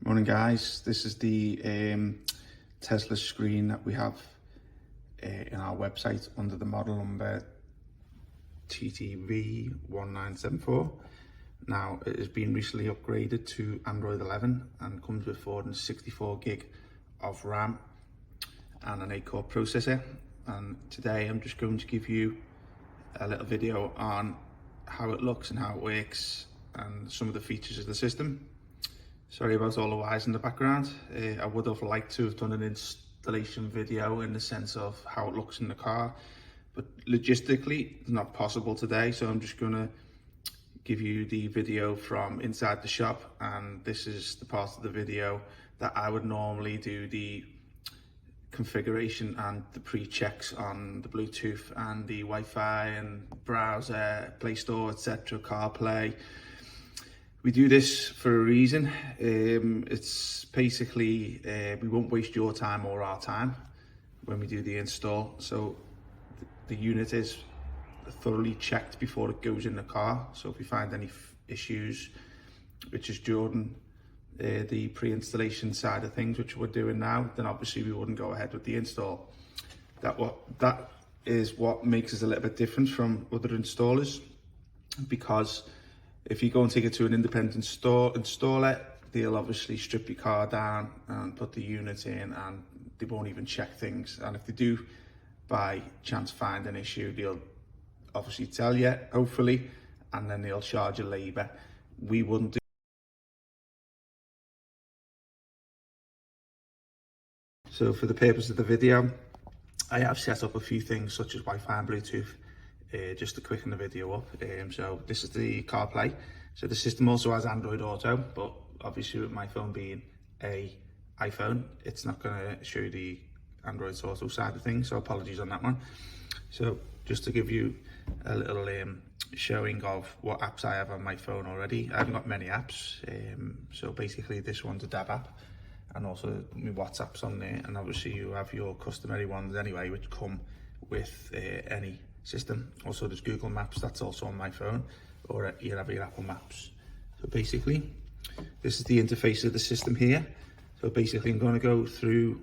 Morning guys, this is the Tesla screen that we have in our website under the model number TTV1974. Now it has been recently upgraded to Android 11 and comes with 464 gig of RAM and an 8-core processor. And today I'm just going to give you a little video on how it looks and how it works and some of the features of the system. Sorry about all the wires in the background. I would have liked to have done an installation video in the sense of how it looks in the car, but logistically it's not possible today, so I'm just going to give you the video from inside the shop, and this is the part of the video that I would normally do the configuration and the pre-checks on the Bluetooth and the Wi-Fi and browser, Play Store, etc., CarPlay. We do this for a reason. It's basically, we won't waste your time or our time when we do the install. So the unit is thoroughly checked before it goes in the car. So if we find any issues, which is during the pre-installation side of things, which we're doing now, then obviously we wouldn't go ahead with the install. That is what makes us a little bit different from other installers, because if you go and take it to an independent installer, they'll obviously strip your car down and put the unit in, and they won't even check things. And if they do by chance find an issue, they'll obviously tell you, hopefully, and then they'll charge you labour. We wouldn't do. So for the purpose of the video, I have set up a few things such as Wi-Fi and Bluetooth, just to quicken the video up. So this is the CarPlay. So the system also has Android Auto, but obviously with my phone being a iPhone, it's not going to show you the Android Auto side of things, so apologies on that one. So just to give you a little showing of what apps I have on my phone already. I haven't got many apps, so basically this one's a dab app, and also my WhatsApp's on there, and obviously you have your customary ones anyway, which come with any system. Also there's Googlemaps, that's also on my phone, or you have your Apple Maps. So basically this is the interface of the system here. So basically I'm going to go through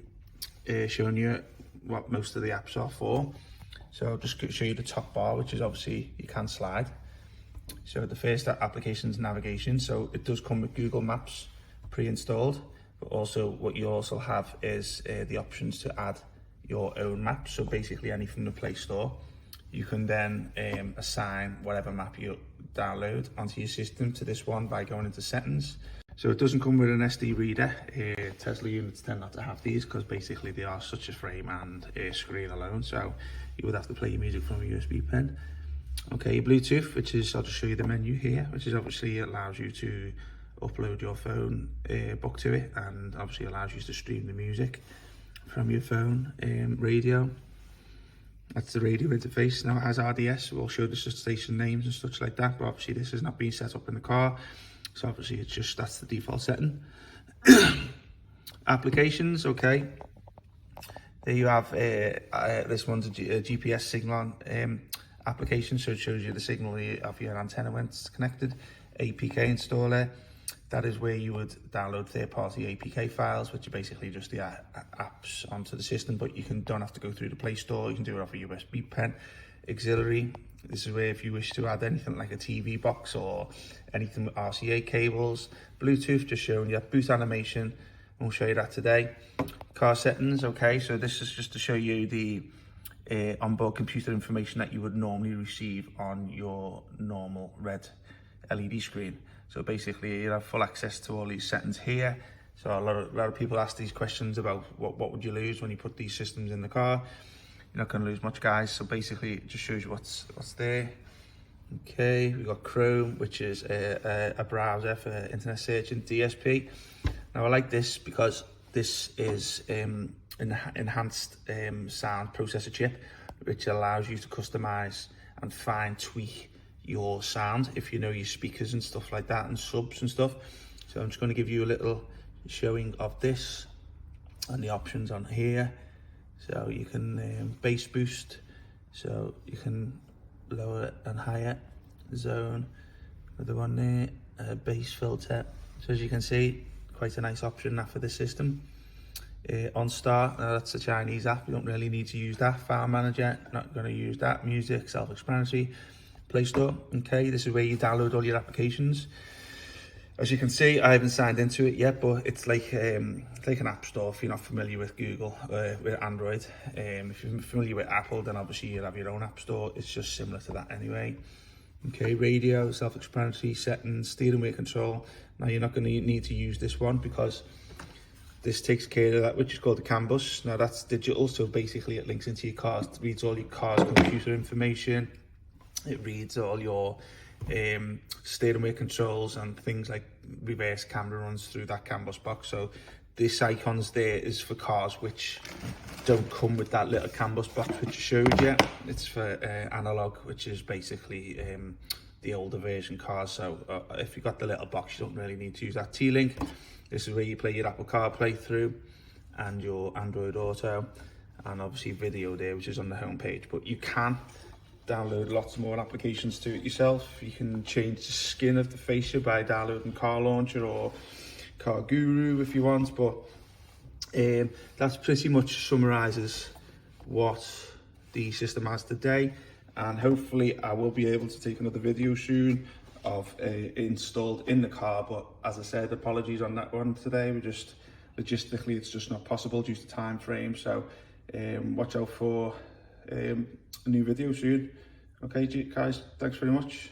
showing you what most of the apps are for. So I'll just show you the top bar, which is obviously you can slide. So the first applications navigation, so it does come with Google Maps pre-installed, but also what you also have is the options to add your own maps. So basically any from the Play Store, you can then assign whatever map you download onto your system to this one by going into settings. So it doesn't come with an SD reader. Tesla units tend not to have these because basically they are such a frame and screen alone, so you would have to play your music from a USB pen. Okay, Bluetooth, which is, I'll just show you the menu here, which is obviously allows you to upload your phone book to it, and obviously allows you to stream the music from your phone. Radio, that's the radio interface. Now it has RDS, we'll show the station names and such like that, but obviously this has not been set up in the car, so obviously it's just, that's the default setting. Applications, okay, there you have this one's a GPS signal application, so it shows you the signal of your antenna when it's connected. Apk Installer, that is where you would download third-party APK files, which are basically just the apps onto the system, but you don't have to go through the Play Store, you can do it off a USB pen. Auxiliary, this is where if you wish to add anything like a TV box or anything with RCA cables. Bluetooth, just showing you boot animation, we'll show you that today. Car settings, okay, so this is just to show you the onboard computer information that you would normally receive on your normal red LED screen. So basically you have full access to all these settings here. So a lot of people ask these questions about what would you lose when you put these systems in the car. You're not going to lose much, guys. So basically it just shows you what's there. Okay, we've got Chrome, which is a browser for internet search, and DSP. Now I like this because this is enhanced sound processor chip, which allows you to customize and fine tweak your sound if you know your speakers and stuff like that, and subs and stuff. So I'm just going to give you a little showing of this and the options on here. So you can bass boost, so you can lower and higher, zone, another one there, bass filter. So as you can see, quite a nice option that for this system. Onstar, that's a Chinese app, you don't really need to use that. File Manager, not going to use that. Music, self-explanatory. Play Store, okay, this is where you download all your applications. As you can see, I haven't signed into it yet, but it's like an app store if you're not familiar with Google, with Android. If you're familiar with Apple, then obviously you'll have your own app store. It's just similar to that anyway. Okay, radio, self-explanatory, settings, steering wheel control. Now you're not going to need to use this one because this takes care of that, which is called the CAN bus. Now that's digital, so basically it links into your car, it reads all your car's computer information, it reads all your steering wheel controls and things like reverse camera runs through that CAN bus box. So this icons there is for cars which don't come with that little CAN bus box which I showed you. It's for analog, which is basically the older version cars. So if you've got the little box, you don't really need to use that. T-Link, this is where you play your Apple CarPlay through and your Android Auto, and obviously video there, which is on the home page. But you can download lots more applications to it yourself. You can change the skin of the fascia by downloading Car Launcher or Car Guru if you want, but that's pretty much summarizes what the system has today, and hopefully I will be able to take another video soon of installed in the car. But as I said, apologies on that one today. We're just logistically it's just not possible due to time frame, so watch out for a new video soon. Okay guys, thanks very much.